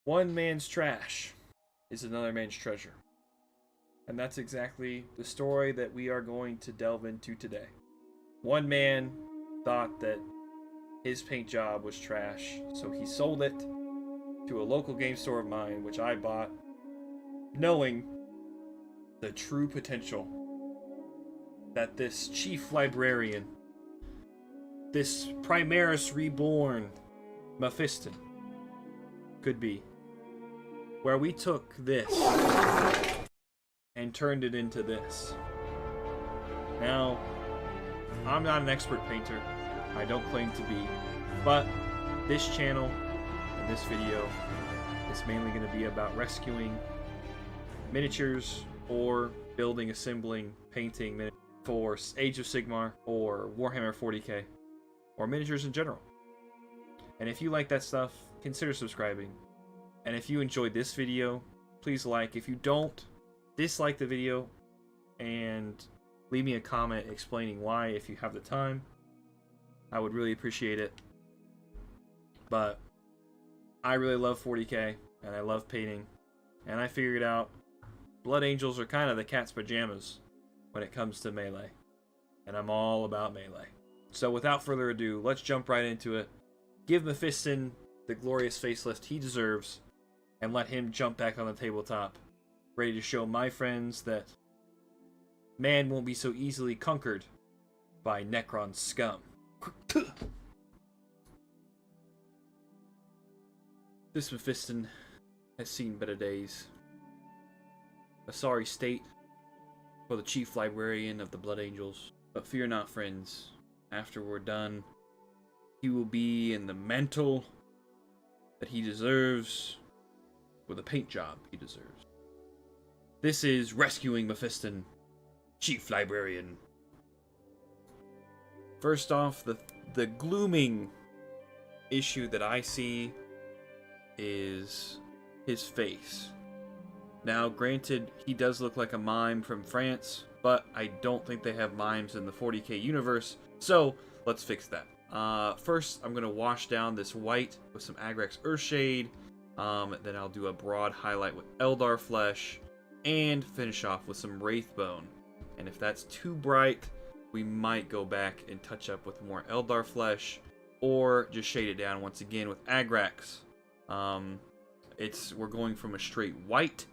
One man's trash is another man's treasure. And that's exactly the story that we are going to delve into today. One man thought that his paint job was trash, so he sold it to a local game store of mine, which I bought, knowing the true potential that this chief librarian, this Primaris reborn Mephiston, could be. Where we took this and turned it into this. Now, I'm not an expert painter. I don't claim to be. But this channel and this video is mainly going to be about rescuing miniatures or building, assembling, painting for Age of Sigmar or Warhammer 40k or miniatures in general. And if you like that stuff, consider subscribing. And if you enjoyed this video, please like. If you don't, dislike the video and leave me a comment explaining why if you have the time. I would really appreciate it. But I really love 40k and I love painting. And I figured out Blood Angels are kind of the cat's pajamas when it comes to melee. And I'm all about melee. So without further ado, let's jump right into it. Give Mephiston the glorious facelift he deserves. And let him jump back on the tabletop, ready to show my friends that man won't be so easily conquered by Necron scum. This Mephiston has seen better days. A sorry state for the chief librarian of the Blood Angels. But fear not, friends. After we're done, he will be in the mantle that he deserves, with a paint job he deserves. This is Rescuing Mephiston, Chief Librarian. First off, the glooming issue that I see is his face. Now, granted, he does look like a mime from France, but I don't think they have mimes in the 40k universe, so let's fix that. First, I'm going to wash down this white with some Agrax Earthshade. Then I'll do a broad highlight with Eldar Flesh, and finish off with some Wraithbone. And if that's too bright, we might go back and touch up with more Eldar Flesh, or just shade it down once again with Agrax. We're going from a straight white,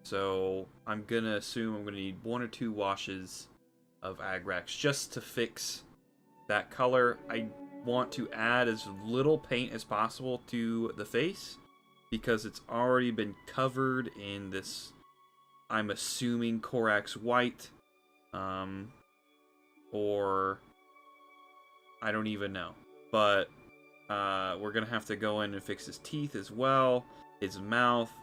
so I'm gonna assume I'm gonna need 1 or 2 washes of Agrax just to fix that color. I want to add as little paint as possible to the face, because it's already been covered in this, I'm assuming, Corax white, or I don't even know. But we're gonna have to go in and fix his teeth as well, his mouth,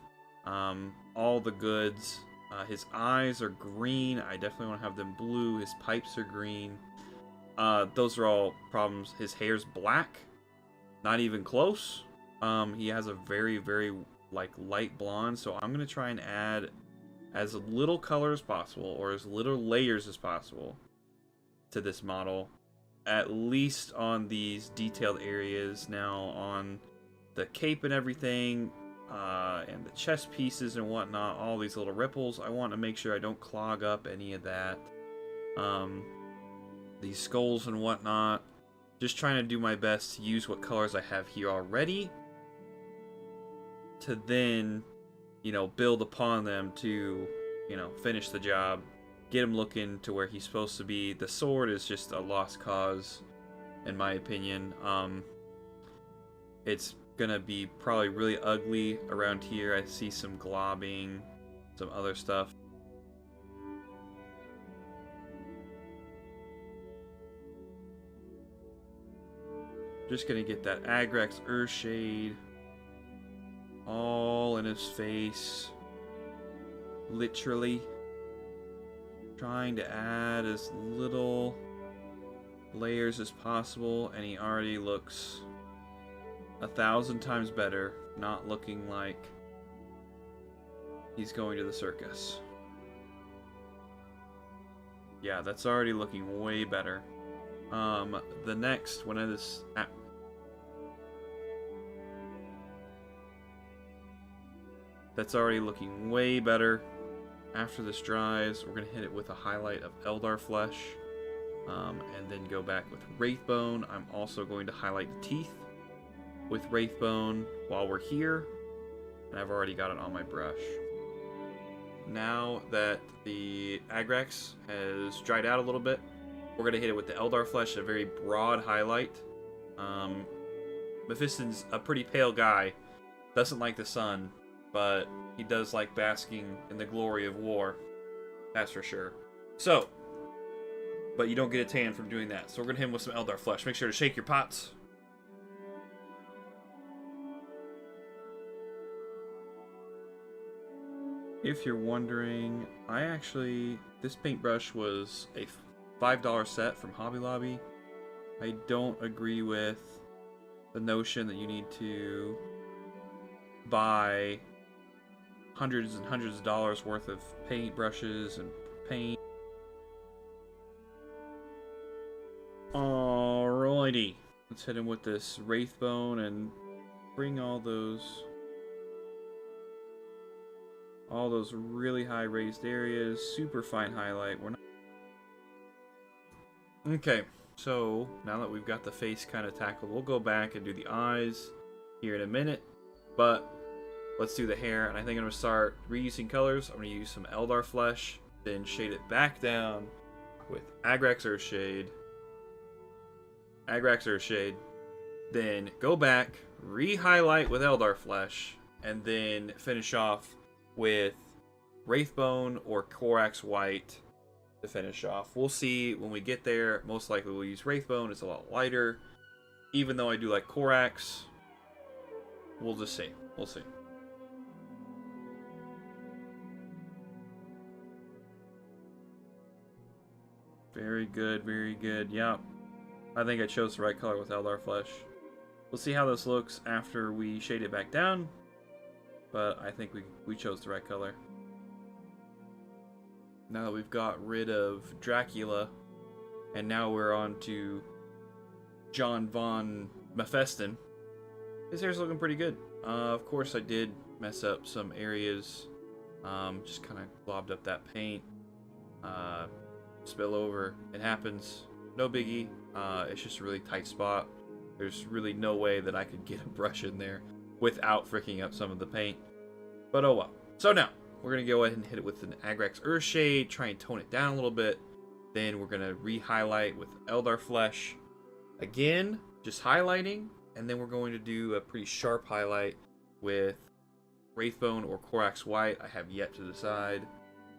all the goods. His eyes are green. I definitely want to have them blue. His pipes are green. Those are all problems. His hair's black, not even close. He has a very, very light blonde, so I'm gonna try and add as little color as possible, or as little layers as possible, to this model, at least on these detailed areas. Now, on the cape and everything, and the chest pieces and whatnot, all these little ripples, I want to make sure I don't clog up any of that. These skulls and whatnot, just trying to do my best to use what colors I have here already, to then, build upon them to, finish the job, get him looking to where he's supposed to be. The sword is just a lost cause, in my opinion. It's gonna be probably really ugly around here. I see some globbing, some other stuff. Just gonna get that Agrax Earthshade all in his face, literally trying to add as little layers as possible, and he already looks 1,000 times better, not looking like he's going to the circus. Yeah, that's already looking way better. The next one of this That's already looking way better. After this dries, we're going to hit it with a highlight of Eldar Flesh. And then go back with Wraithbone. I'm also going to highlight the teeth with Wraithbone while we're here. And I've already got it on my brush. Now that the Agrax has dried out a little bit, we're going to hit it with the Eldar Flesh, a very broad highlight. Mephiston's a pretty pale guy, doesn't like the sun, but he does like basking in the glory of war. That's for sure. So, but you don't get a tan from doing that. So we're going to hit him with some Eldar Flesh. Make sure to shake your pots. If you're wondering, this paintbrush was a $5 set from Hobby Lobby. I don't agree with the notion that you need to buy hundreds and hundreds of dollars worth of paintbrushes and paint. Alrighty, let's hit him with this Wraithbone and bring all those really high raised areas, super fine highlight. Okay, so now that we've got the face kind of tackled, we'll go back and do the eyes here in a minute, but let's do the hair. And I think I'm going to start reusing colors. I'm going to use some Eldar Flesh, then shade it back down with Agrax Earthshade, then go back, re-highlight with Eldar Flesh, and then finish off with Wraithbone or Corax White to finish off. We'll see when we get there. Most likely we'll use Wraithbone. It's a lot lighter. Even though I do like Corax, we'll just see. We'll see. Very good, very good. Yep. I think I chose the right color with Eldar Flesh. We'll see how this looks after we shade it back down. But I think we chose the right color. Now that we've got rid of Dracula, and now we're on to John von Mephiston, his hair's looking pretty good. Of course I did mess up some areas. Just kind of globbed up that paint. Spill over. It happens. No biggie. It's just a really tight spot. There's really no way that I could get a brush in there without fricking up some of the paint. But oh well. So now, we're going to go ahead and hit it with an Agrax Earthshade, try and tone it down a little bit. Then we're going to re-highlight with Eldar Flesh. Again, just highlighting. And then we're going to do a pretty sharp highlight with Wraithbone or Corax White. I have yet to decide.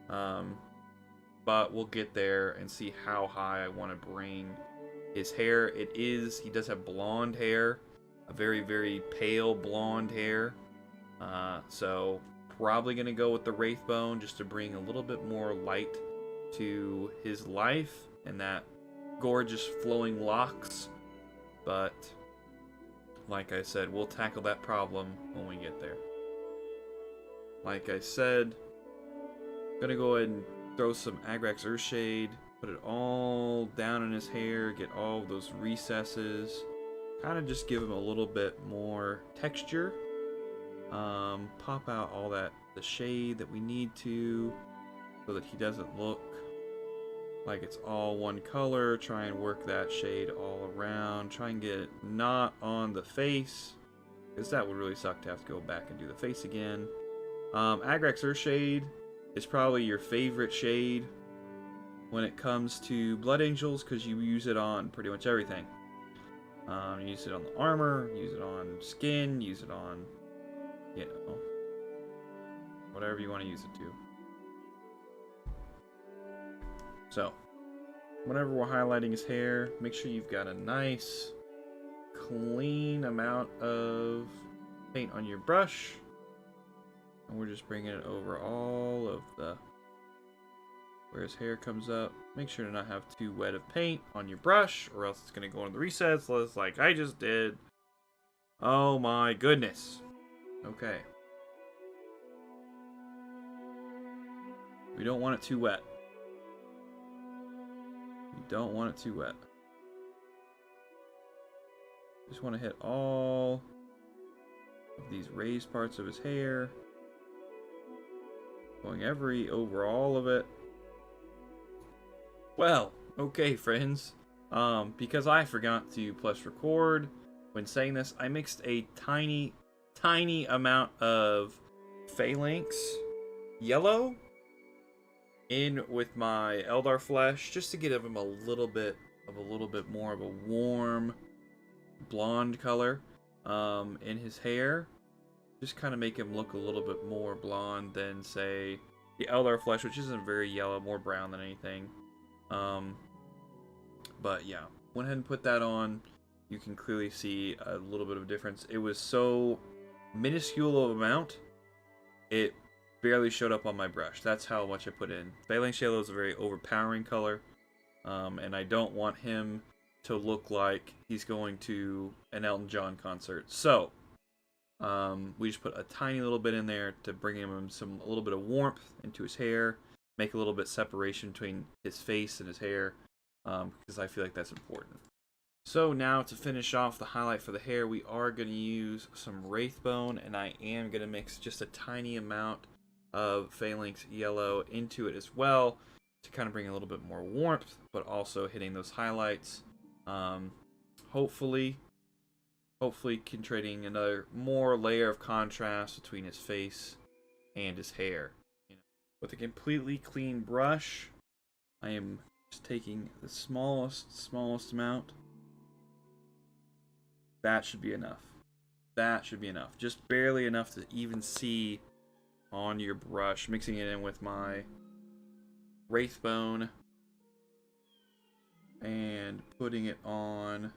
But we'll get there and see how high I want to bring his hair. He does have blonde hair. A very, very pale blonde hair. So probably going to go with the Wraithbone just to bring a little bit more light to his life and that gorgeous flowing locks. But like I said, we'll tackle that problem when we get there. Like I said, I'm going to go ahead and throw some Agrax Earthshade, put it all down in his hair, get all of those recesses, kind of just give him a little bit more texture. Pop out all the shade that we need to, so that he doesn't look like it's all one color. Try and work that shade all around. Try and get it not on the face, because that would really suck to have to go back and do the face again. Agrax Earthshade is probably your favorite shade when it comes to Blood Angels, because you use it on pretty much everything. You use it on the armor, use it on skin, use it on, you know, whatever you want to use it to. So, whenever we're highlighting his hair, make sure you've got a nice, clean amount of paint on your brush. And we're just bringing it over all of where his hair comes up. Make sure to not have too wet of paint on your brush, or else it's going to go into the recess like I just did. Oh my goodness. Okay. We don't want it too wet. We don't want it too wet. Just want to hit all of these raised parts of his hair. Going over all of it. Well, okay, friends. Because I forgot to press record when saying this, I mixed a tiny amount of phalanx yellow in with my Eldar flesh just to give him a little bit more of a warm blonde color in his hair. Just kind of make him look a little bit more blonde than, say, the Eldar flesh, which isn't very yellow, more brown than anything. But yeah, went ahead and put that on. You can clearly see a little bit of a difference. It was so minuscule of amount, it barely showed up on my brush. That's how much I put in. Phalanx Yellow is a very overpowering color, and I don't want him to look like he's going to an Elton John concert. So, we just put a tiny little bit in there to bring him a little bit of warmth into his hair, make a little bit separation between his face and his hair, because I feel like that's important. So now to finish off the highlight for the hair, we are going to use some Wraithbone, and I am going to mix just a tiny amount of Phalanx Yellow into it as well to kind of bring a little bit more warmth, but also hitting those highlights. Hopefully creating another more layer of contrast between his face and his hair. With a completely clean brush, I am just taking the smallest amount. That should be enough. That should be enough. Just barely enough to even see on your brush. Mixing it in with my Wraithbone and putting it on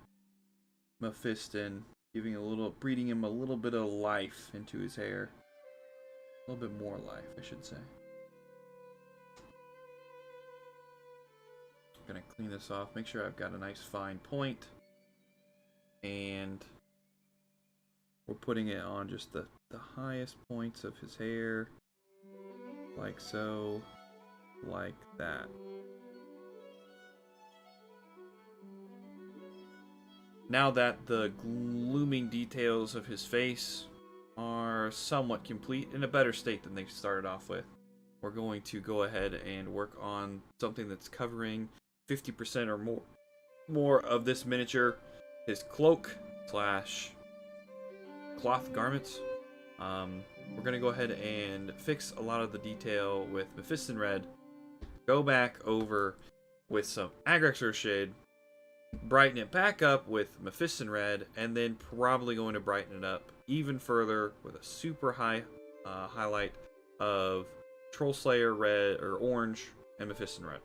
Mephiston, breathing him a little bit of life into his hair. A little bit more life, I should say. I'm gonna clean this off, make sure I've got a nice fine point. And we're putting it on just the highest points of his hair. Like so. Like that. Now that the glooming details of his face are somewhat complete, in a better state than they started off with, we're going to go ahead and work on something that's covering 50% or more of this miniature. His cloak slash cloth garments. We're going to go ahead and fix a lot of the detail with Mephiston Red. Go back over with some Agrexor Shade. Brighten it back up with Mephiston Red. And then probably going to brighten it up even further with a super high highlight of Troll Slayer Red or Orange and Mephiston Red.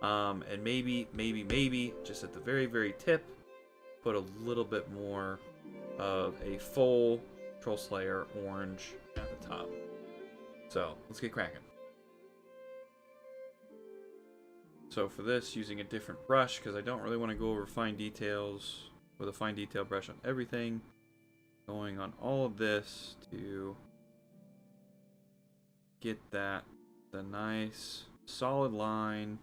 And maybe, just at the very tip, put a little bit more of a full Troll Slayer Orange at the top. So, let's get cracking. So for this, using a different brush, because I don't really want to go over fine details with a fine detail brush on everything. Going on all of this to get the nice solid line.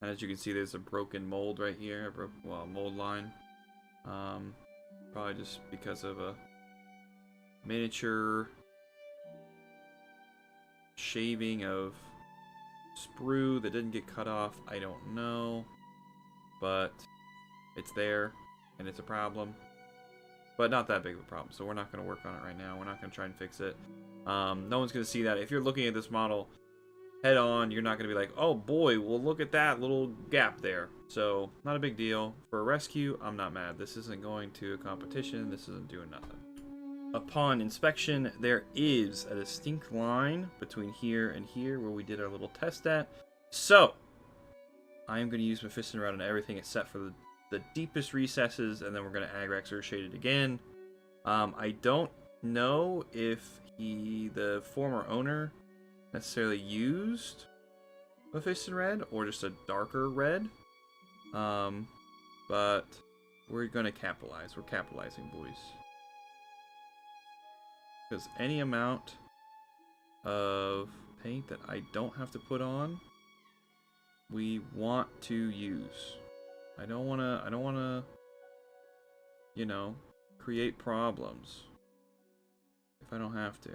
And as you can see, there's a broken mold right here, mold line. Probably just because of a miniature shaving of sprue that didn't get cut off. I don't know, but it's there and it's a problem, but not that big of a problem, so we're not going to work on it right now. We're not going to try and fix it. No one's going to see that. If you're looking at this model head on, you're not going to be like, oh boy, well look at that little gap there. So not a big deal. For a rescue, I'm not mad. This isn't going to a competition. This isn't doing nothing. Upon inspection, there is a distinct line between here and here where we did our little test at. So I am going to use Mephiston Red on everything except for the deepest recesses, and then we're going to Agrexor Shade it again. I don't know if the former owner necessarily used Mephiston Red or just a darker red, but we're going to capitalize. We're capitalizing, boys. Because any amount of paint that I don't have to put on, we want to use. I don't want to, you know, create problems if I don't have to.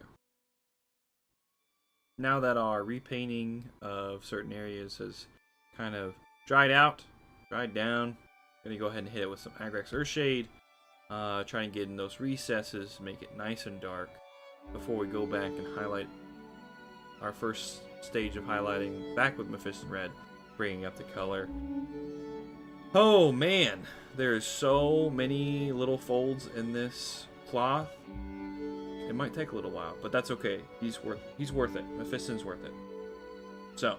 now that our repainting of certain areas has kind of dried down, I'm gonna go ahead and hit it with some Agrax Earthshade. Try and get in those recesses, make it nice and dark before we go back and highlight our first stage of highlighting back with Mephiston Red, bringing up the color. Oh man, there's so many little folds in this cloth. It might take a little while, but that's okay. He's worth it. Mephiston's worth it. So,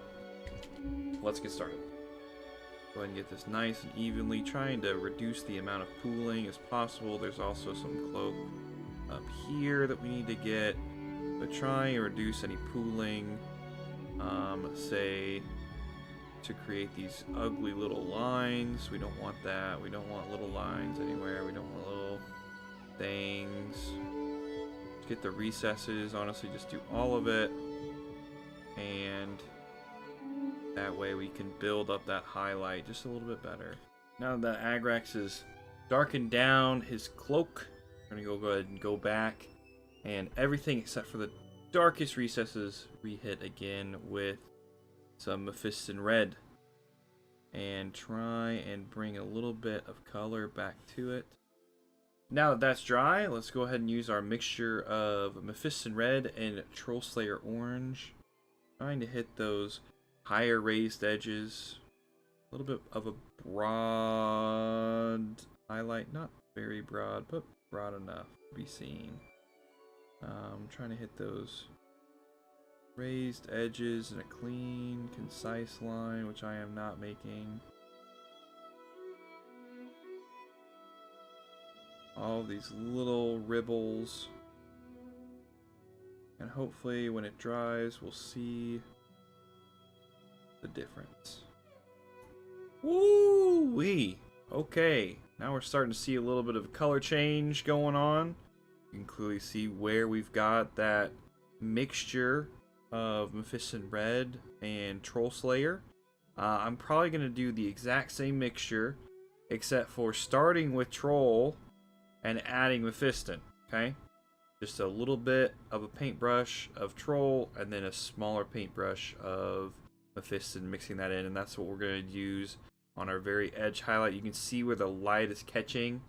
let's get started. Go ahead and get this nice and evenly, trying to reduce the amount of pooling as possible. There's also some cloak up here that we need to get, but trying to reduce any pooling. Say, to create these ugly little lines. We don't want that. We don't want little lines anywhere. We don't want little things. Let's get the recesses. Honestly, just do all of it. And that way we can build up that highlight just a little bit better. Now that Agrax is darkened down his cloak, we're going to go ahead and go back. And everything except for the darkest recesses re-hit again with some Mephiston Red. And try and bring a little bit of color back to it. Now that that's dry, let's go ahead and use our mixture of Mephiston Red and Troll Slayer Orange. Trying to hit those higher raised edges. A little bit of a broad highlight. Not very broad, but broad enough to be seen. Trying to hit those raised edges in a clean, concise line, which I am not making. All of these little ribbles. And hopefully when it dries, we'll see the difference. Woo-wee! Okay, now we're starting to see a little bit of color change going on. You can clearly see where we've got that mixture of Mephiston Red and Troll Slayer. I'm probably going to do the exact same mixture, except for starting with Troll and adding Mephiston, okay? Just a little bit of a paintbrush of Troll, and then a smaller paintbrush of Mephiston, mixing that in, and that's what we're going to use on our very edge highlight. You can see where the light is catching.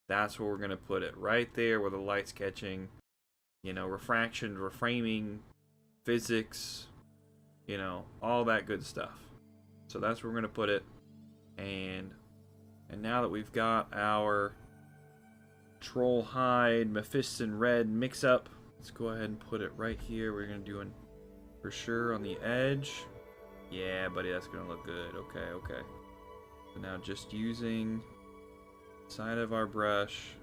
That's where we're going to put it, right there where the light's catching. You know, refraction, reframing, physics, you know, all that good stuff. So that's where we're going to put it. And now that we've got our Troll Hide, Mephiston Red mix up, let's go ahead and put it right here. We're going to do it for sure on the edge. Yeah, buddy, that's going to look good. Okay, okay. So now just using the side of our brush,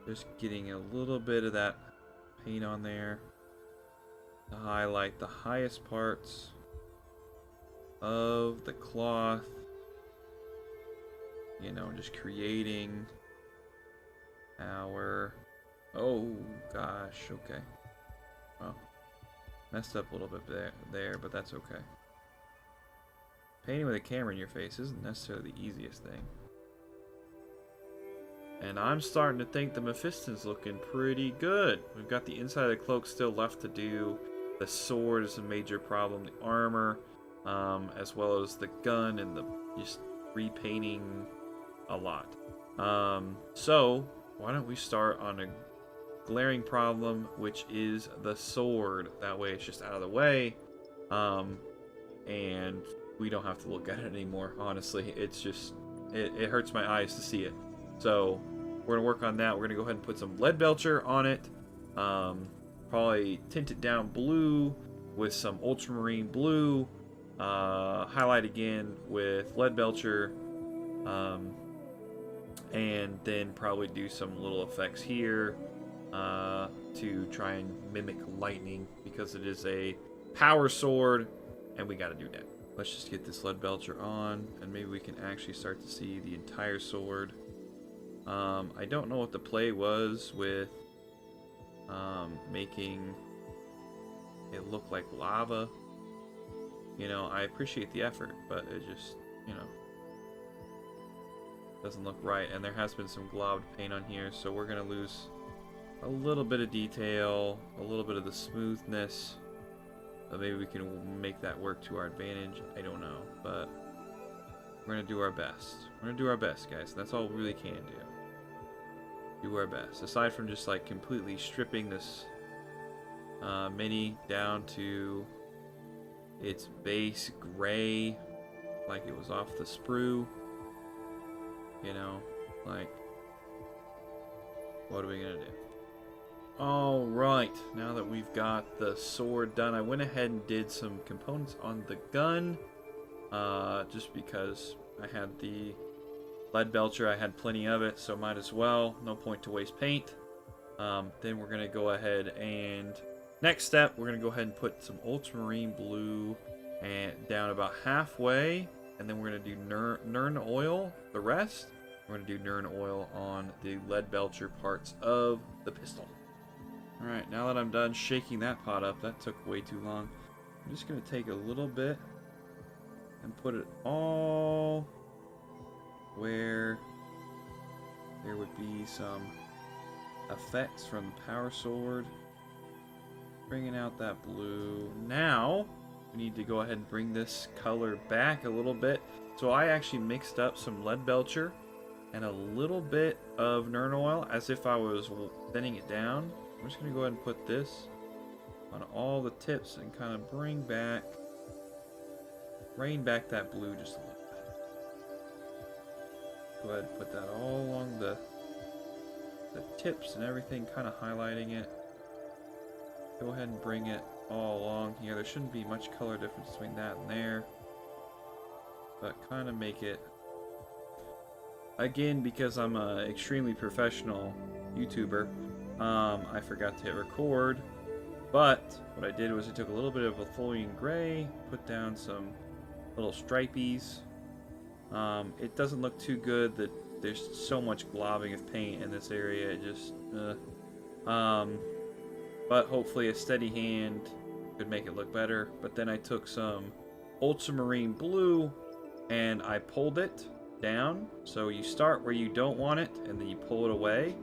just getting a little bit of that paint on there to highlight the highest parts of the cloth. You know, just creating our... Oh, gosh, okay. Well, messed up a little bit there, but that's okay. Painting with a camera in your face isn't necessarily the easiest thing. And I'm starting to think the Mephiston's looking pretty good. We've got the inside of the cloak still left to do. The sword is a major problem. The armor, as well as the gun and the just repainting a lot. So why don't we start on a glaring problem, which is the sword. That way it's just out of the way, and we don't have to look at it anymore. Honestly, it's just it hurts my eyes to see it. So we're gonna work on that. We're gonna go ahead and put some lead belcher on it. Probably tint it down blue with some ultramarine blue. Highlight again with lead belcher. And then probably do some little effects here to try and mimic lightning, because it is a power sword and we got to do that. Let's just get this lead belcher on, and maybe we can actually start to see the entire sword. I don't know what the play was with making it look like lava. You know, I appreciate the effort, but it just, you know, doesn't look right. And there has been some globbed paint on here, so we're gonna lose a little bit of detail, a little bit of the smoothness But maybe we can make that work to our advantage. I don't know, but we're gonna do our best. We're gonna do our best, guys. That's all we really can do. Do our best. Aside from just like completely stripping this mini down to its base gray, like it was off the sprue. You know, like, what are we gonna do? Alright, now that we've got the sword done, I went ahead and did some components on the gun. Just because I had the lead belcher, I had plenty of it, so might as well. No point to waste paint. Then we're going to go ahead and... Next step, we're going to go ahead and put some ultramarine blue and down about halfway. And then we're going to do Nern oil, the rest. We're going to do Nern oil on the lead belcher parts of the pistol. Alright, now that I'm done shaking that pot up, that took way too long. I'm just going to take a little bit and put it all where there would be some effects from the power sword. Bringing out that blue. Now, we need to go ahead and bring this color back a little bit. So I actually mixed up some lead belcher and a little bit of Nern oil as if I was thinning it down. I'm just going to go ahead and put this on all the tips and kind of rain back that blue just a little bit. Go ahead and put that all along the tips and everything, kind of highlighting it. Go ahead and bring it all along here. There shouldn't be much color difference between that and there, but kind of make it, again, because I'm an extremely professional YouTuber, I forgot to hit record, but what I did was I took a little bit of a foliant gray, put down some little stripies. It doesn't look too good that there's so much globbing of paint in this area. It just, but hopefully a steady hand could make it look better. But then I took some ultramarine blue and I pulled it down. So you start where you don't want it and then you pull it away.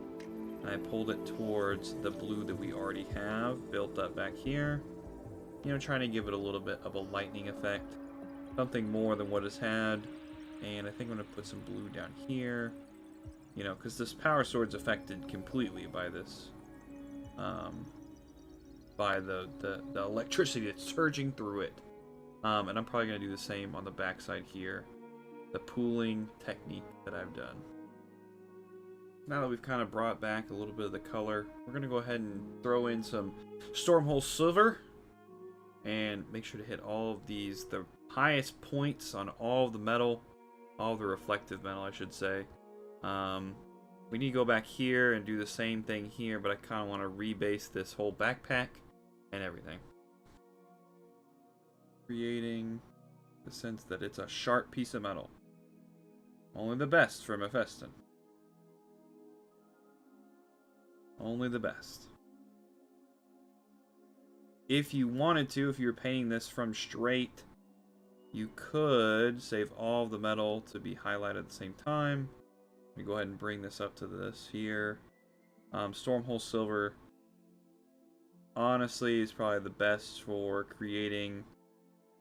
And I pulled it towards the blue that we already have built up back here. You know, trying to give it a little bit of a lightning effect. Something more than what it's had. And I think I'm going to put some blue down here. You know, because this power sword's affected completely by this. By the electricity that's surging through it. And I'm probably going to do the same on the backside here. The pooling technique that I've done. Now that we've kind of brought back a little bit of the color, we're going to go ahead and throw in some Stormhole Silver. And make sure to hit all of these, the highest points on all of the metal. All of the reflective metal, I should say. We need to go back here and do the same thing here, but I kind of want to rebase this whole backpack and everything. Creating the sense that it's a sharp piece of metal. Only the best for Mephiston. Only the best. If you wanted to, if you were painting this from straight, you could save all of the metal to be highlighted at the same time. Let me go ahead and bring this up to this here. Stormhole Silver, honestly, is probably the best for creating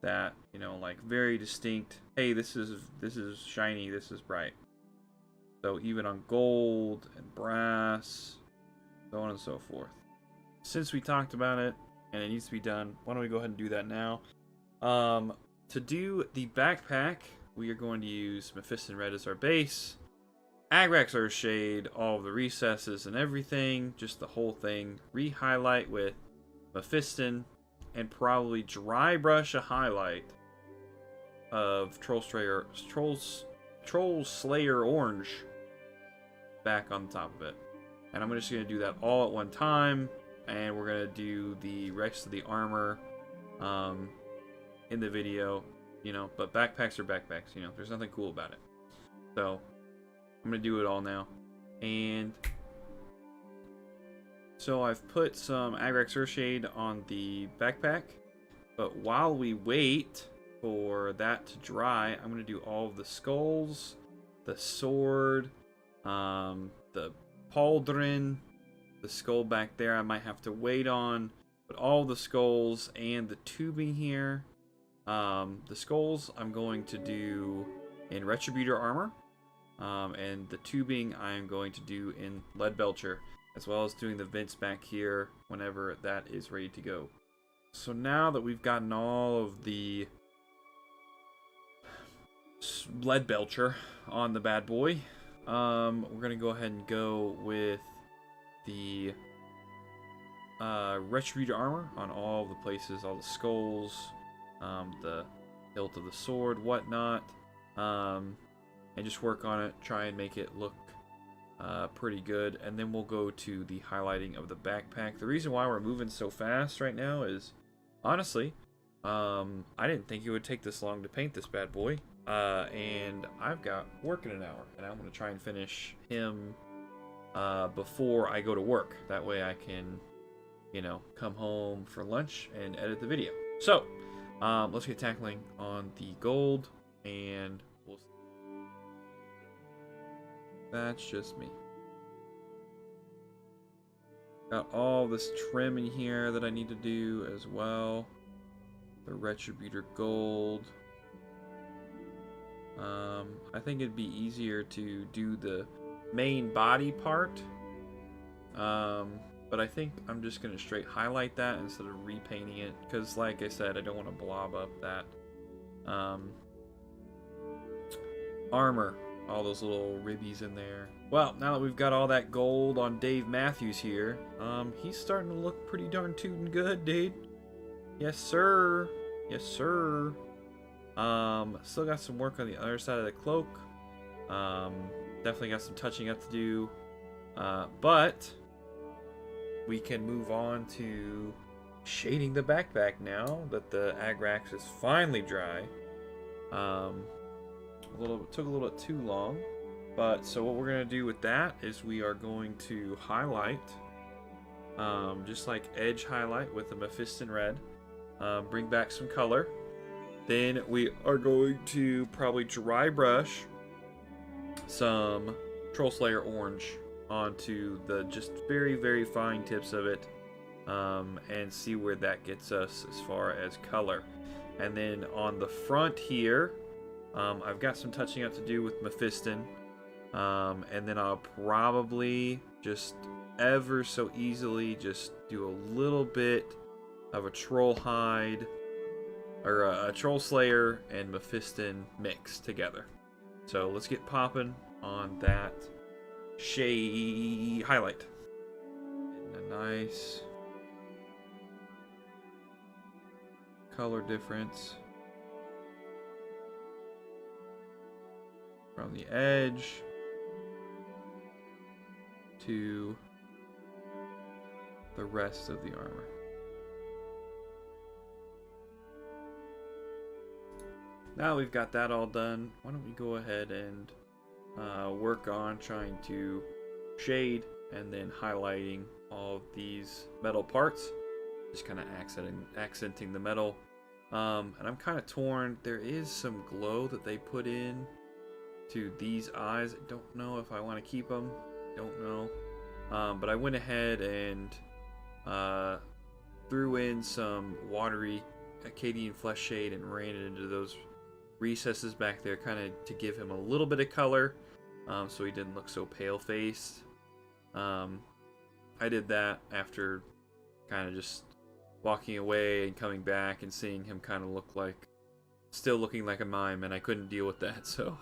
that, you know, like very distinct. Hey, this is shiny. This is bright. So even on gold and brass, so on and so forth. Since we talked about it and it needs to be done, why don't we go ahead and do that now? To do the backpack, we are going to use Mephiston Red as our base. Agrax Earthshade, all of the recesses and everything, just the whole thing. Re-highlight with Mephiston, and probably dry brush a highlight of Troll Slayer Orange back on the top of it. And I'm just going to do that all at one time, and we're going to do the rest of the armor in the video, you know, but backpacks are backpacks, you know, there's nothing cool about it. So I'm gonna do it all now. And so I've put some Agrax Earthshade on the backpack, but while we wait for that to dry, I'm gonna do all of the skulls, the sword, the pauldron, the skull back there I might have to wait on. But all the skulls and the tubing here, the skulls I'm going to do in Retributor armor, and the tubing I'm going to do in Lead Belcher, as well as doing the vents back here whenever that is ready to go. So now that we've gotten all of the Lead Belcher on the bad boy, we're gonna go ahead and go with the Retributor armor on all the places, all the skulls, the hilt of the sword, whatnot, and just work on it, try and make it look pretty good. And then we'll go to the highlighting of the backpack. The reason why we're moving so fast right now is, honestly, I didn't think it would take this long to paint this bad boy, and I've got work in an hour, and I'm going to try and finish him before I go to work. That way I can, you know, come home for lunch and edit the video. So, let's get tackling on the gold, and we'll see. That's just me. Got all this trim in here that I need to do as well. The Retributor gold. I think it'd be easier to do the main body part. But I think I'm just going to straight highlight that instead of repainting it. Because like I said, I don't want to blob up that armor. All those little ribbies in there. Well, now that we've got all that gold on Dave Matthews here, he's starting to look pretty darn tootin' good, dude. Yes, sir. Yes, sir. Still got some work on the other side of the cloak. Definitely got some touching up to do. But we can move on to shading the backpack now that the Agrax is finally dry. Took a little bit too long, but so what we're gonna do with that is we are going to highlight, just like edge highlight with the Mephiston red, bring back some color. Then we are going to probably dry brush some Troll Slayer orange onto the just very, very fine tips of it, and see where that gets us as far as color. And then on the front here, I've got some touching up to do with Mephiston, and then I'll probably just ever so easily just do a little bit of a Troll Hide, or a Troll Slayer and Mephiston mix together. So let's get popping on that shade highlight. Getting a nice color difference from the edge to the rest of the armor. Now we've got that all done, why don't we go ahead and work on trying to shade and then highlighting all of these metal parts, just kind of accenting the metal. And I'm kind of torn. There is some glow that they put in to these eyes. I don't know if I want to keep them. Don't know. But I went ahead and threw in some watery Acadian flesh shade and ran it into those recesses back there, kind of to give him a little bit of color, so he didn't look so pale-faced. I did that after kind of just walking away and coming back and seeing him kind of look like, still looking like a mime, and I couldn't deal with that. So,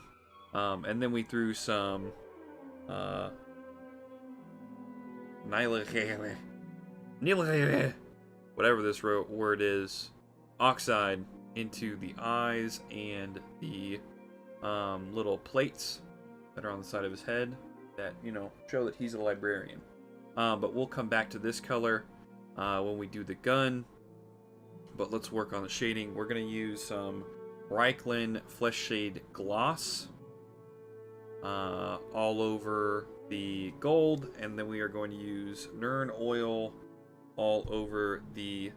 and then we threw some whatever this word is, oxide into the eyes and the little plates that are on the side of his head that, you know, show that he's a librarian. But we'll come back to this color when we do the gun. But let's work on the shading. We're going to use some Reichland Flesh Shade Gloss all over the gold, and then we are going to use Nern Oil all over the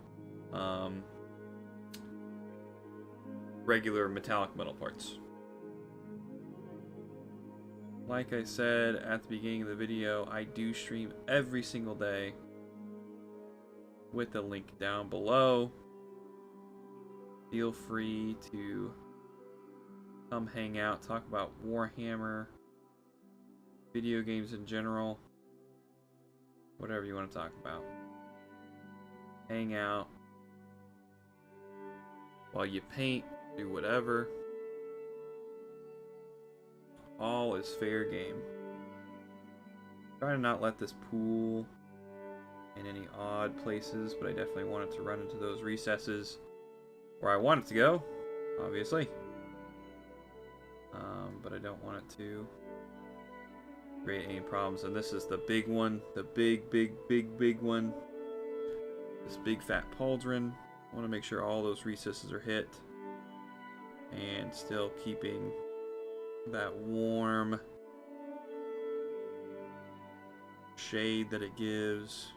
regular metallic metal parts. Like I said at the beginning of the video, I do stream every single day. with a link down below. Feel free to come hang out, talk about Warhammer, video games in general, whatever you want to talk about. Hang out while you paint, do whatever. All is fair game. Try to not let this pool in any odd places, but I definitely want it to run into those recesses where I want it to go, obviously. But I don't want it to create any problems. And this is the big one, the big one. This big fat pauldron. I want to make sure all those recesses are hit and still keeping that warm shade that it gives.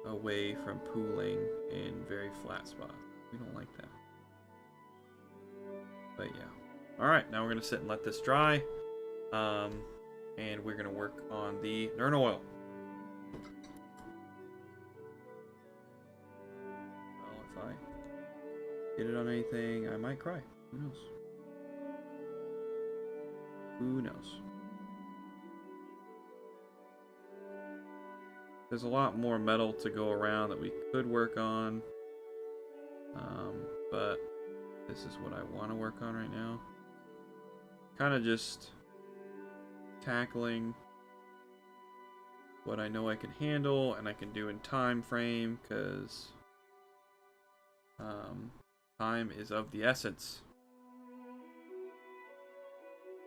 Away from pooling in very flat spots. We don't like that. But yeah. Alright, now we're going to sit and let this dry. And we're going to work on the Nern oil. Well, if I get it on anything, I might cry. Who knows? Who knows? There's a lot more metal to go around that we could work on. But this is what I want to work on right now. Kind of just tackling what I know I can handle and I can do in time frame, because time is of the essence.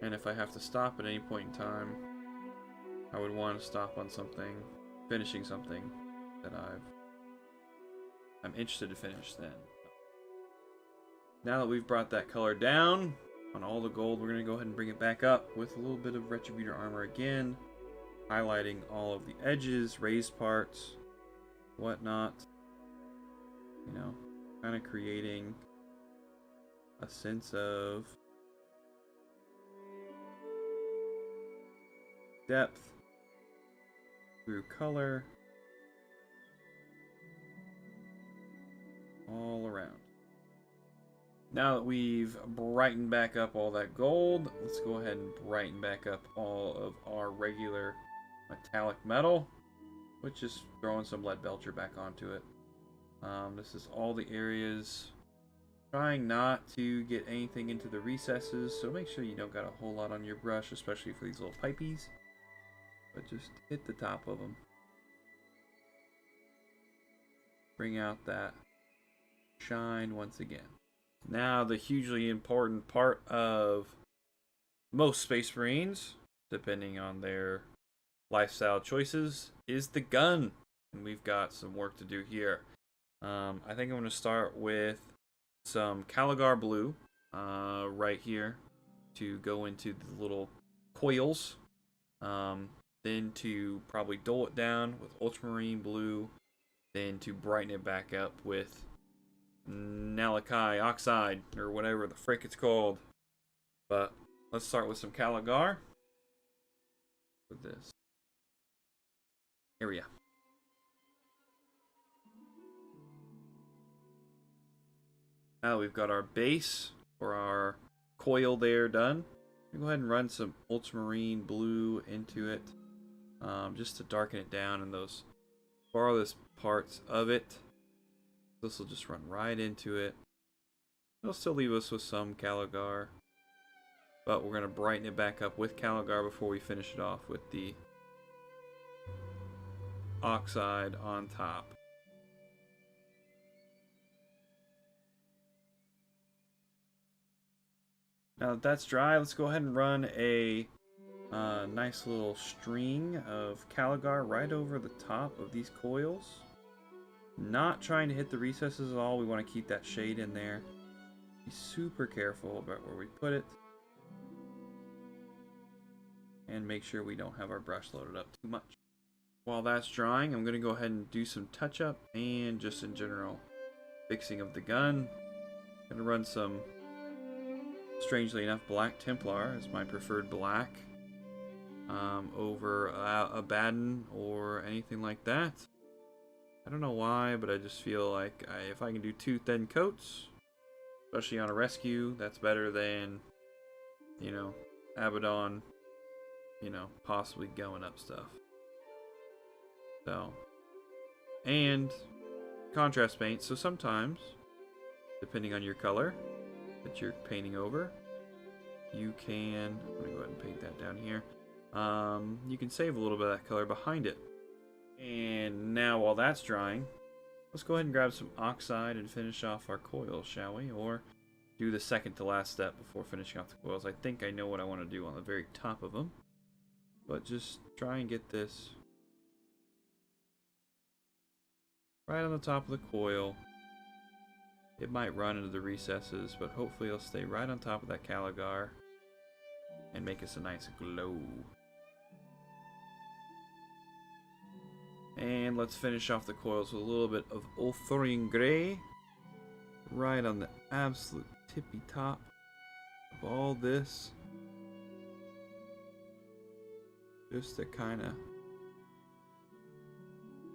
And if I have to stop at any point in time, I would want to stop on something, finishing something that I'm interested to finish then. Now that we've brought that color down on all the gold, we're going to go ahead and bring it back up with a little bit of Retributor armor again, highlighting all of the edges, raised parts, whatnot. You know, kind of creating a sense of depth through color all around. Now that we've brightened back up all that gold, let's go ahead and brighten back up all of our regular metallic metal, which is throwing some lead belcher back onto it. This is all the areas. Trying not to get anything into the recesses, so make sure you don't got a whole lot on your brush, especially for these little pipies. But just hit the top of them. Bring out that shine once again. Now the hugely important part of most Space Marines, depending on their lifestyle choices, is the gun. And we've got some work to do here. I think I'm going to start with some Caligar Blue right here to go into the little coils. Then to probably dull it down with Ultramarine Blue. Then to brighten it back up with Nalakai Oxide, or whatever the frick it's called. But let's start with some Caligar. With this area. Now we've got our base, or our coil there, done. Go ahead and run some Ultramarine Blue into it, just to darken it down in those farthest parts of it. This will just run right into it. It'll still leave us with some Caligar, but we're going to brighten it back up with Caligar before we finish it off with the Oxide on top. Now that that's dry, let's go ahead and run a nice little string of Caligar right over the top of these coils. Not trying to hit the recesses at all. We want to keep that shade in there. Be super careful about where we put it. And make sure we don't have our brush loaded up too much. While that's drying, I'm going to go ahead and do some touch up and just in general fixing of the gun. I'm going to run some, strangely enough, Black Templar as my preferred black. over Abaddon or anything like that. I don't know why, but I just feel like if I can do 2 thin coats, especially on a rescue, that's better than, you know, Abaddon, you know, possibly going up stuff. So, and contrast paint, so sometimes, depending on your color that you're painting over, you can, I'm going to go ahead and paint that down here, you can save a little bit of that color behind it. And now while that's drying, let's go ahead and grab some oxide and finish off our coils, shall we? Or do the second to last step before finishing off the coils. I think I know what I want to do on the very top of them, but just try and get this right on the top of the coil. It might run into the recesses, but hopefully it'll stay right on top of that Caligar and make us a nice glow. And let's finish off the coils with a little bit of Ulthorian Grey right on the absolute tippy top of all this, just to kind of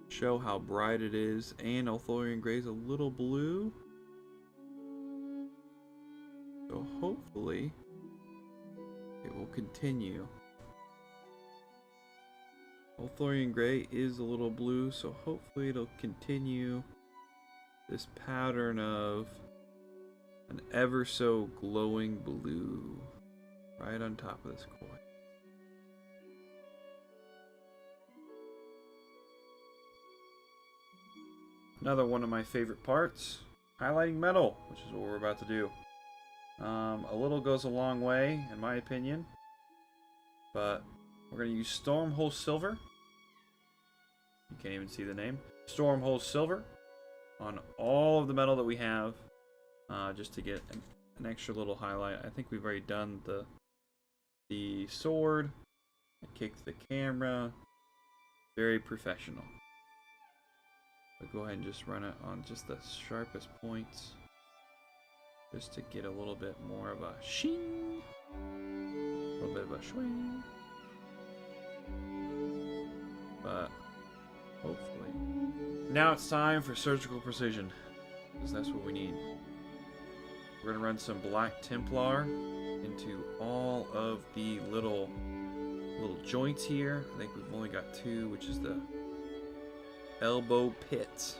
show how bright it is. And Ulthorian Grey is a little blue, so hopefully it will continue. Ulthorian Grey is a little blue, so hopefully it'll continue this pattern of an ever so glowing blue right on top of this coil. Another one of my favorite parts, highlighting metal, which is what we're about to do. A little goes a long way, in my opinion, but we're going to use Stormhole Silver. You can't even see the name. Stormhole Silver on all of the metal that we have, just to get an extra little highlight. I think we've already done the sword. It kicks the camera. Very professional. But go ahead and just run it on just the sharpest points, just to get a little bit more of a shing, a little bit of a swing. But hopefully, now it's time for surgical precision, because that's what we need. We're gonna run some Black Templar into all of the little joints here. I think we've only got 2, which is the elbow pits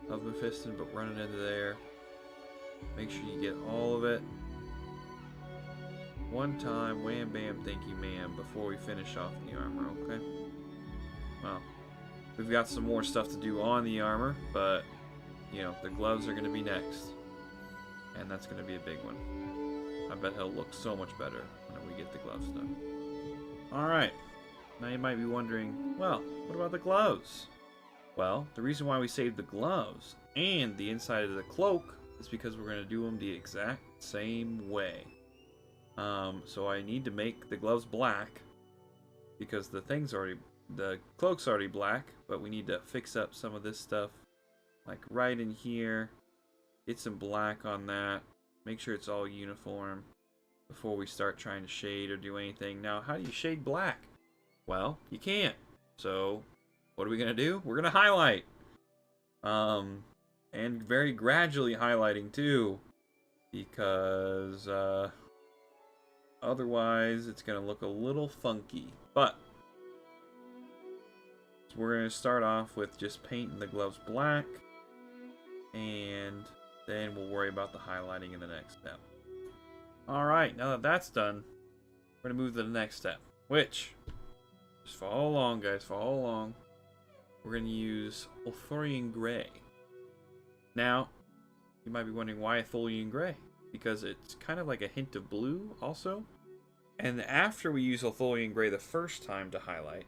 of Mephiston, but run it into there. Make sure you get all of it one time, wham bam thank you ma'am, before we finish off the armor. Okay, well, we've got some more stuff to do on the armor, but you know, the gloves are going to be next, and that's going to be a big one. I bet he'll look so much better when we get the gloves done. Alright, now you might be wondering, well, what about the gloves? Well, the reason why we saved the gloves and the inside of the cloak is because we're going to do them the exact same way. So I need to make the gloves black, because the cloak's already black, but we need to fix up some of this stuff, like right in here. Get some black on that. Make sure it's all uniform before we start trying to shade or do anything. Now, how do you shade black? Well, you can't. So what are we going to do? We're going to highlight. And very gradually highlighting too, because otherwise it's going to look a little funky. But so we're going to start off with just painting the gloves black, and then we'll worry about the highlighting in the next step. Alright, now that that's done, we're going to move to the next step, which, just follow along guys, follow along. We're going to use Ulthorian Grey. Now, you might be wondering why Ulthorian Grey, because it's kind of like a hint of blue also. And after we use Ulthorian Grey the first time to highlight,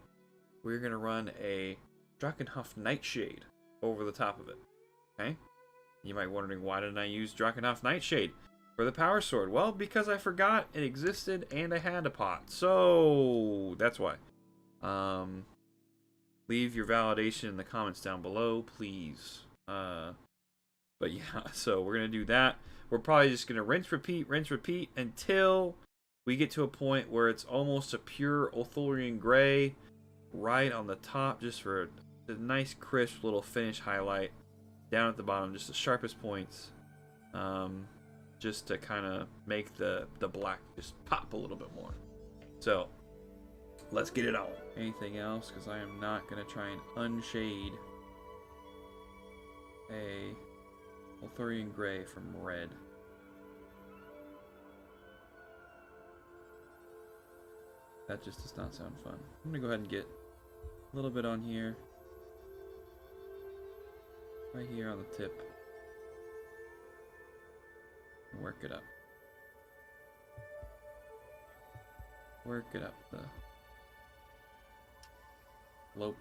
we're going to run a Drakenhof Nightshade over the top of it. Okay? You might be wondering, why didn't I use Drakenhof Nightshade for the power sword? Well, because I forgot it existed and I had a pot. So, that's why. Leave your validation in the comments down below, please. But yeah, so we're going to do that. We're probably just going to rinse, repeat until we get to a point where it's almost a pure Arthurian gray right on the top, just for a nice crisp little finish highlight. Down at the bottom, just the sharpest points, just to kind of make the black just pop a little bit more. So let's get it on. Anything else? Because I am not going to try and unshade a Arthurian gray from red. That just does not sound fun. I'm going to go ahead and get a little bit on here. Right here on the tip. And work it up. Work it up. The low.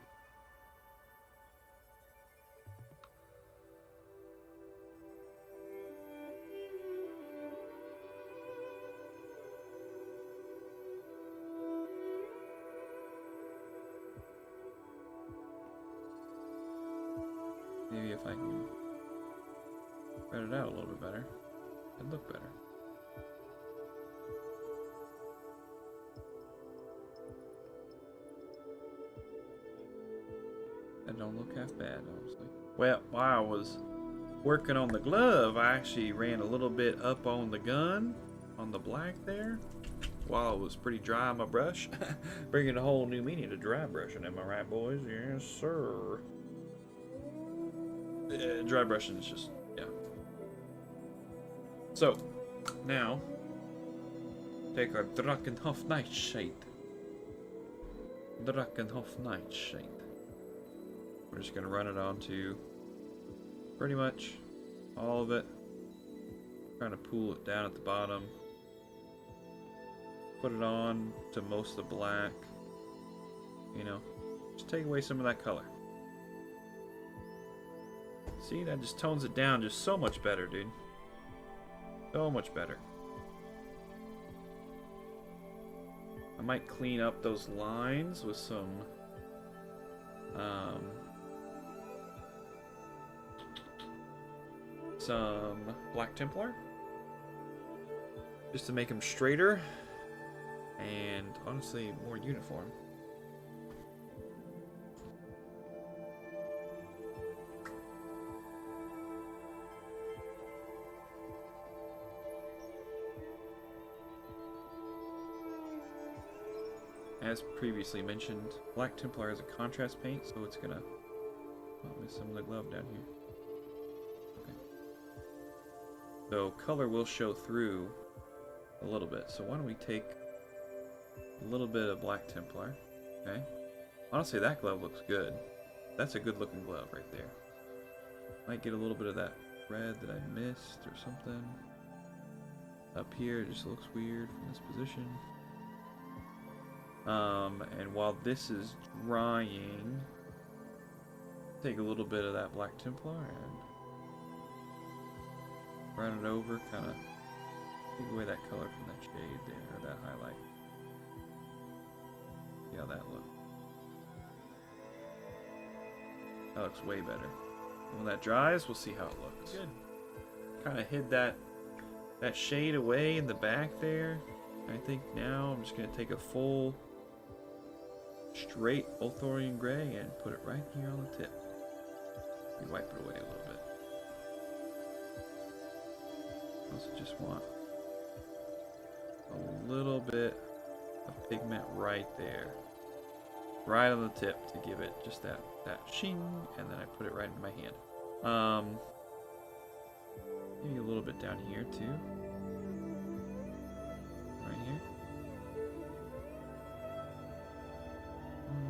Maybe if I can spread it out a little bit better, it'd look better. That don't look half bad, honestly. Well, while I was working on the glove, I actually ran a little bit up on the gun, on the black there, while it was pretty dry on my brush. Bringing a whole new meaning to dry brushing, am I right, boys? Yes, sir. Dry brushing is just, yeah. So, now, take our Drakenhof Nightshade. Drakenhof Nightshade. We're just going to run it onto pretty much all of it. Trying to pull it down at the bottom. Put it on to most of the black. You know, just take away some of that color. See, that just tones it down just so much better, dude. So much better. I might clean up those lines with some Black Templar, just to make them straighter and honestly more uniform. As previously mentioned, Black Templar is a contrast paint, so it's gonna miss some of the glove down here. Okay. So color will show through a little bit. So why don't we take a little bit of Black Templar? Okay. Honestly, that glove looks good. That's a good looking glove right there. Might get a little bit of that red that I missed or something. Up here, it just looks weird from this position. And while this is drying, take a little bit of that Black Templar and run it over, kind of take away that color from that shade there, or that highlight. See how that looks. That looks way better. And when that dries, we'll see how it looks. Good. Kind of hid that shade away in the back there. I think now I'm just going to take a full straight Arthurian gray and put it right here on the tip. We wipe it away a little bit. Also just want a little bit of pigment right there. Right on the tip to give it just that shing, and then I put it right in my hand. Maybe a little bit down here too. Right here.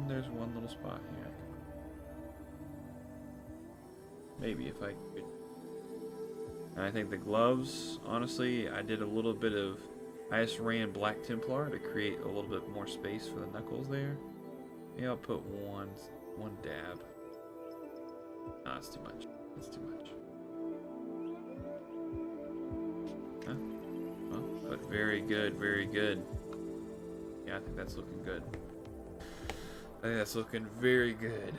There's one little spot here. Maybe if I could. And I think the gloves, honestly, I did a little bit of, I just ran Black Templar to create a little bit more space for the knuckles there. Yeah, I'll put one dab. No, that's too much. That's too much. Huh? Well, but very good, very good. Yeah, I think that's looking good. I think that's looking very good.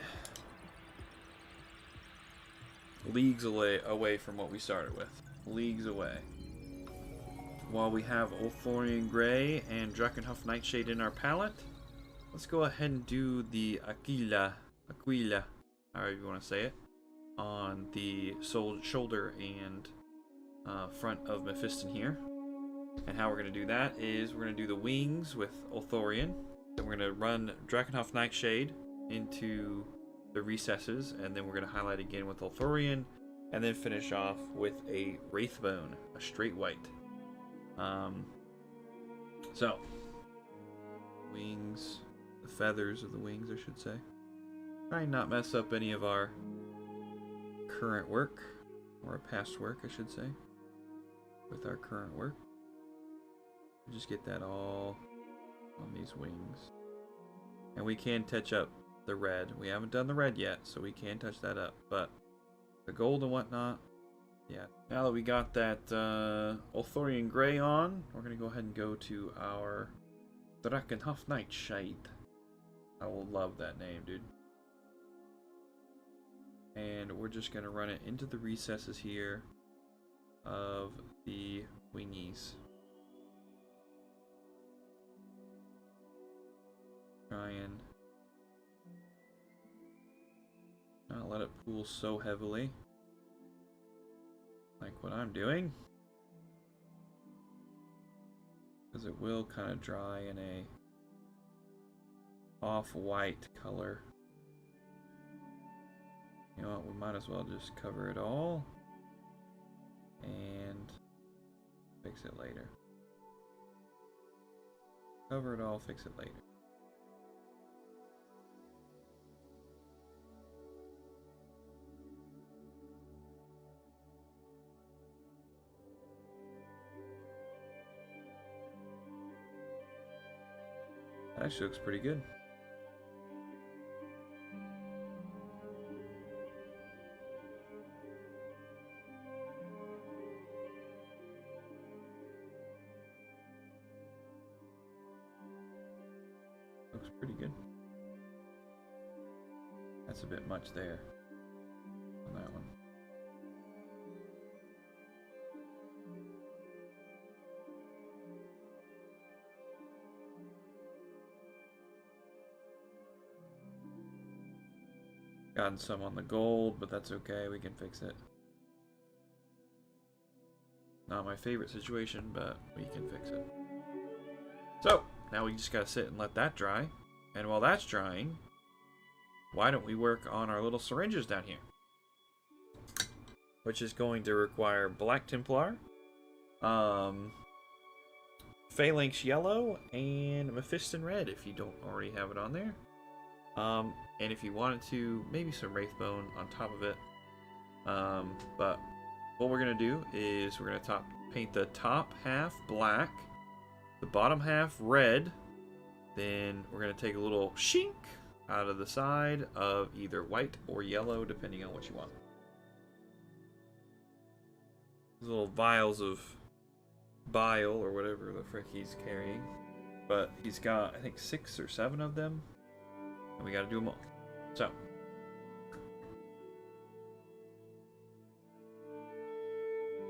Leagues away from what we started with. Leagues away. while we have Ulthorian Grey and Drakenhof Nightshade in our palette, let's go ahead and do the Aquila, however you want to say it, on the shoulder and front of Mephiston here. And how we're going to do that is we're going to do the wings with Ulthorian, then we're going to run Drakenhof Nightshade into the recesses, and then we're going to highlight again with Ulthorian, and then finish off with a Wraithbone, a straight white. So, wings, the feathers of the wings, I should say. Try and not mess up any of our current work, or our past work, I should say, with our current work. Just get that all on these wings. And we can touch up the red. We haven't done the red yet, so we can touch that up. But the gold and whatnot, yeah. Now that we got that Ulthorian Grey on, we're going to go ahead and go to our Drakenhof Nightshade. I will love that name, dude. And we're just going to run it into the recesses here of the wingies. Try and not let it pool so heavily like what I'm doing, because it will kind of dry in a off-white color. You know what, we might as well just cover it all and fix it later. Cover it all, fix it later. That actually looks pretty good. Looks pretty good. That's a bit much there on that one. Gotten some on the gold, but that's okay, we can fix it. Not my favorite situation, but we can fix it. So, now we just gotta sit and let that dry. And while that's drying, why don't we work on our little syringes down here? Which is going to require Black Templar, Phalanx Yellow, and Mephiston Red if you don't already have it on there. And if you wanted to, maybe some Wraithbone on top of it. But what we're going to do is we're going to paint the top half black, the bottom half red, then we're going to take a little shink out of the side of either white or yellow, depending on what you want. These little vials of bile, or whatever the frick he's carrying. But he's got, I think, 6 or 7 of them. And we got to do them all. So,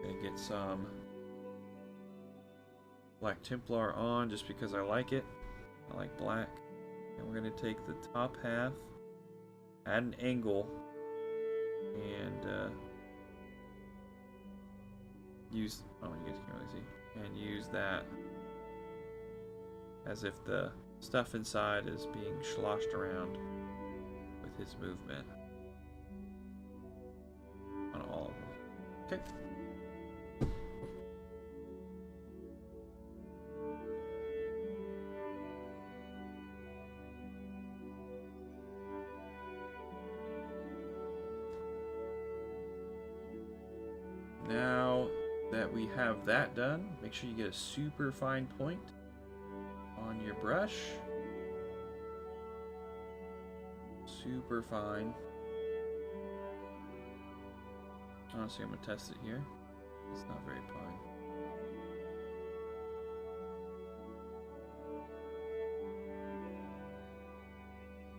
gonna get some Black Templar on just because I like it. I like black. And we're gonna take the top half, add an angle, and use, oh, you guys can't really see, and use that as if the stuff inside is being sloshed around with his movement on all of them. Okay. Now that we have that done, make sure you get a super fine point on your brush. Super fine. Honestly, I'm going to test it here. It's not very fine.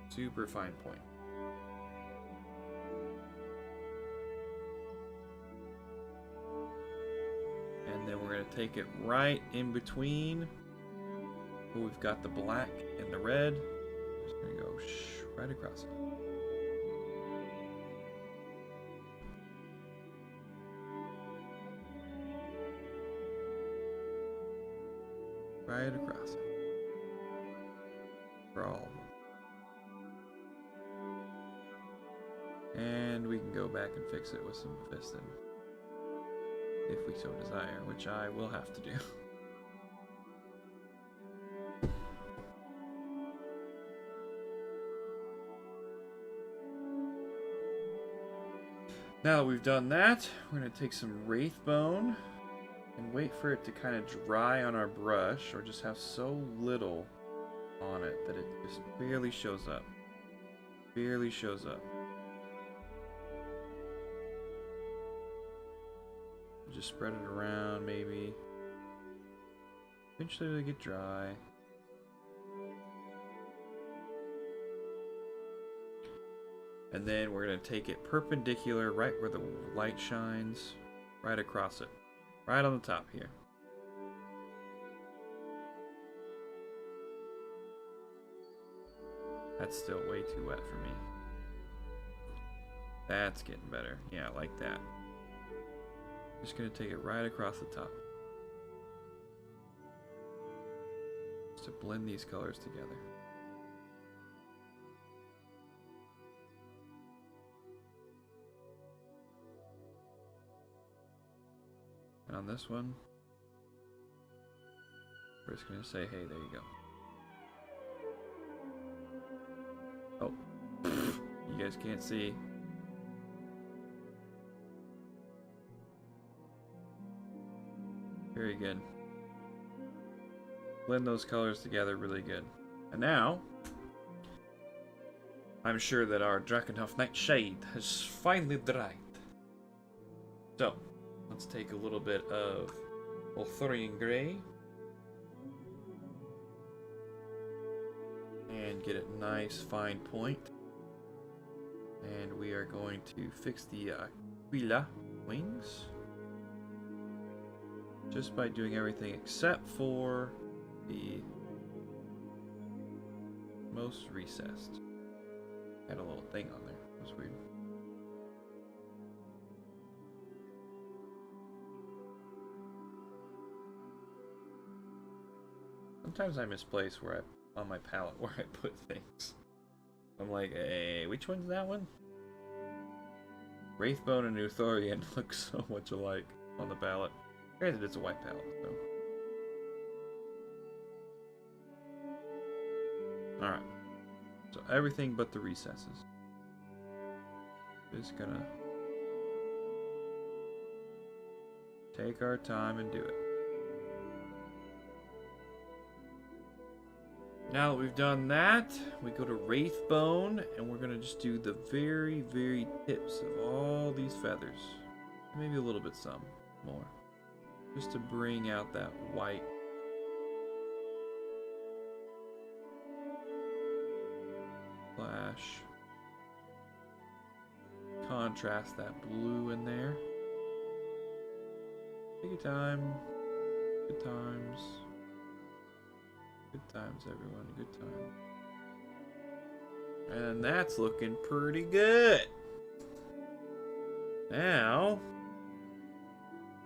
Super fine point. And then we're going to take it right in between. Oh, we've got the black and the red. Just going to go right across it. Right across it. For all of them. And we can go back and fix it with some Mephiston. If we so desire, which I will have to do. Now that we've done that, we're going to take some Wraithbone and wait for it to kind of dry on our brush, or just have so little on it that it just barely shows up. Barely shows up. Just spread it around, maybe. Eventually it'll get dry. And then we're going to take it perpendicular, right where the light shines, right across it. Right on the top here. That's still way too wet for me. That's getting better. Yeah, I like that. Just going to take it right across the top. Just to blend these colors together. And on this one, we're just going to say, hey, there you go. Oh, you guys can't see. Very good. Blend those colors together really good. And now, I'm sure that our Drakenhof Nightshade has finally dried. So, let's take a little bit of Ulthurian Grey and get it nice fine point. And we are going to fix the Aquila wings just by doing everything except for the most recessed. Had a little thing on there. It was weird. Sometimes I misplace where on my palette where I put things. I'm like, hey, which one's that one? Wraithbone and Ulthurian look so much alike on the palette. Granted, it's a white palette, so. Alright. So everything but the recesses. Just gonna take our time and do it. Now that we've done that, we go to Wraithbone, and we're going to just do the very, very tips of all these feathers. Maybe a little bit some more. Just to bring out that white. Flash. Contrast that blue in there. Take your time. Good times. Good times, everyone. Good time. And that's looking pretty good. Now,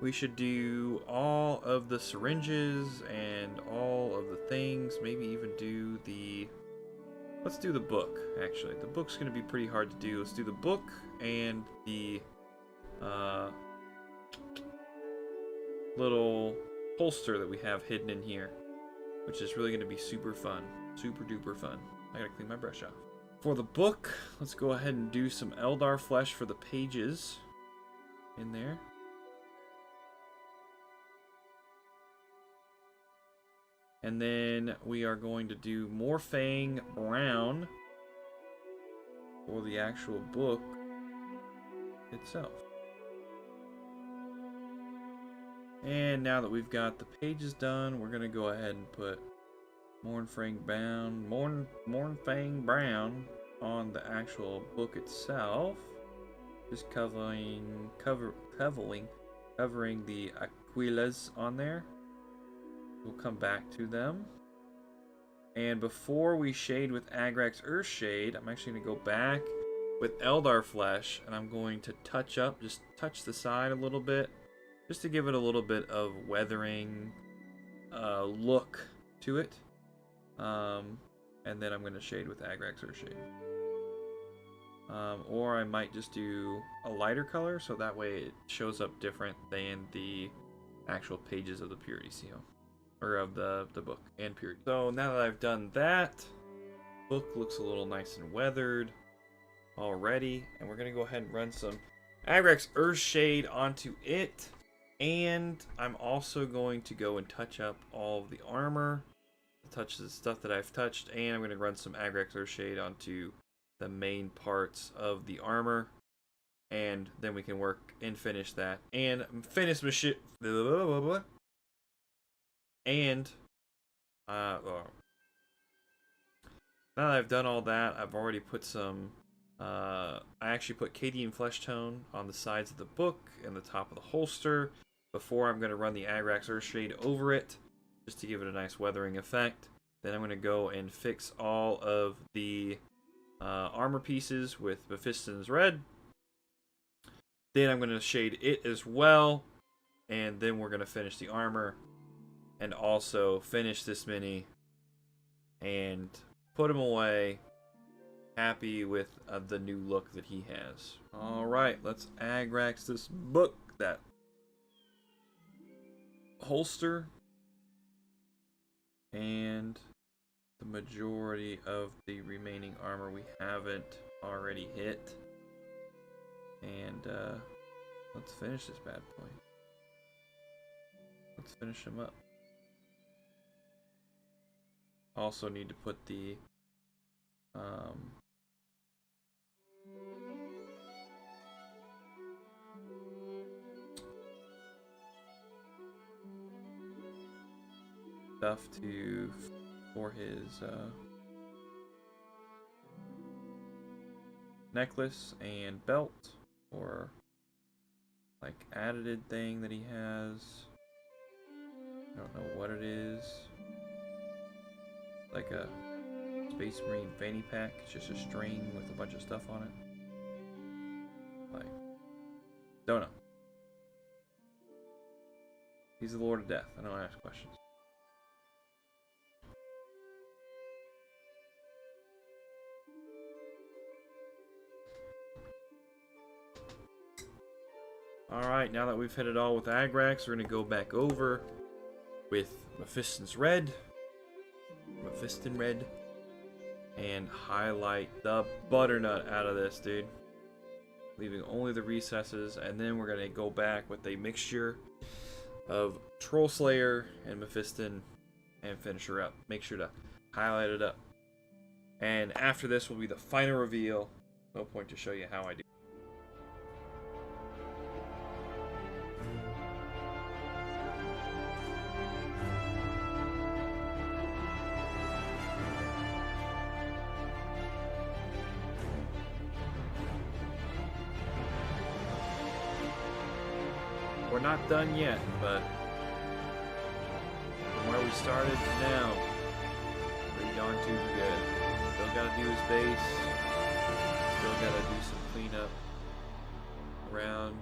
we should do all of the syringes and all of the things. Maybe even do the... Let's do the book, actually. The book's going to be pretty hard to do. Let's do the book and the little holster that we have hidden in here, which is really going to be super fun. Super duper fun. I gotta clean my brush off. For the book, let's go ahead and do some Eldar flesh for the pages in there. And then we are going to do Morphang Brown for the actual book itself. And now that we've got the pages done, we're going to go ahead and put Mornfang Brown on the actual book itself. Just covering the Aquilas on there. We'll come back to them. And before we shade with Agrax Earthshade, I'm actually going to go back with Eldar Flesh, and I'm going to touch up, just touch the side a little bit, just to give it a little bit of weathering look to it. And then I'm going to shade with Agrax Earthshade. Or I might just do a lighter color, so that way it shows up different than the actual pages of the Purity Seal. Or of the book and Purity. So now that I've done that, book looks a little nice and weathered already. And we're going to go ahead and run some Agrax Earthshade onto it. And I'm also going to go and touch up all of the armor. Touch the stuff that I've touched. And I'm going to run some Agrax Earthshade onto the main parts of the armor. And then we can work and finish that. And finish my shit. And now that I've done all that, I've already put some I actually put Cadian Flesh Tone on the sides of the book and the top of the holster before I'm going to run the Agrax Earthshade over it, just to give it a nice weathering effect. Then I'm going to go and fix all of the armor pieces with Mephiston's Red. Then I'm going to shade it as well, and then we're going to finish the armor. And also finish this mini and put him away, happy with the new look that he has. Alright, let's Agrax this book, that holster, and the majority of the remaining armor we haven't already hit. And let's finish this bad boy. Let's finish him up. Also need to put the stuff for his necklace and belt, or like additive thing that he has. I don't know what it is. Like a Space Marine fanny pack. It's just a string with a bunch of stuff on it. Like, don't know. He's the Lord of Death. I don't ask questions. Alright, now that we've hit it all with Agrax, we're going to go back over with Mephiston's Red. Mephiston Red, and highlight the butternut out of this, dude, leaving only the recesses. And then we're gonna go back with a mixture of Troll Slayer and Mephiston and finish her up. Make sure to highlight it up, and after this will be the final reveal. No point to show you how I do. We're not done yet, but from where we started to now, pretty darn too good. Still gotta do his base. Still gotta do some cleanup around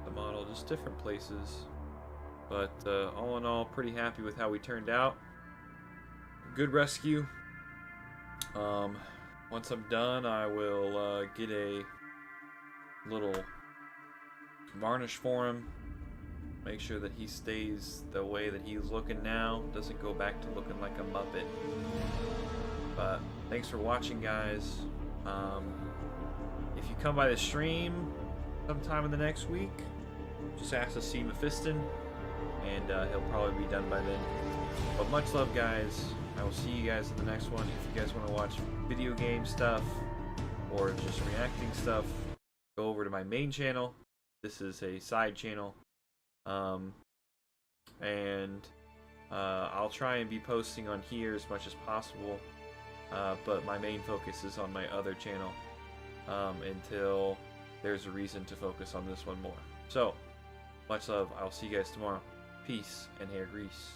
the model, just different places. But all in all, pretty happy with how we turned out. Good rescue. Once I'm done, I will get a little varnish for him. Make sure that he stays the way that he's looking now. Doesn't go back to looking like a Muppet. But thanks for watching, guys. If you come by the stream sometime in the next week, just ask to see Mephiston, and he'll probably be done by then. But much love, guys. I will see you guys in the next one. If you guys want to watch video game stuff or just reacting stuff, go over to my main channel. This is a side channel. I'll try and be posting on here as much as possible, but my main focus is on my other channel until there's a reason to focus on this one more. So Much love. I'll see you guys tomorrow. Peace and hair grease.